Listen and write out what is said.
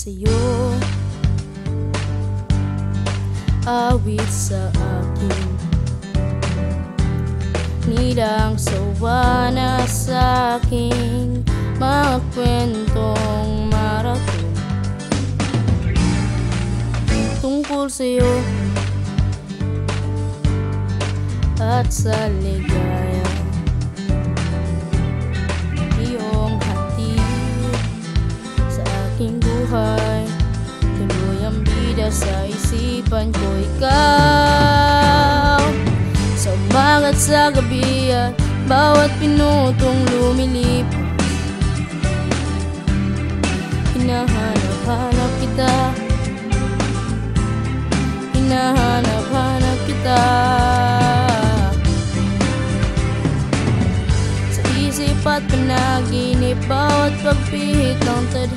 sa'yo, awit sa akin, nilang sawa na sa'king mga kwentong marathon tungkol sa'yo at sa ligaya iyong hatid sa aking buhay. Tuloy ang bida sa isipan ko, ikaw sa umagat sa gabi at bawat pinutong lumilipas. Hinahanap-hanap kita, hinahanap-hanap kita. Sa isip at panaginip, bawat pagpihit ng tadhana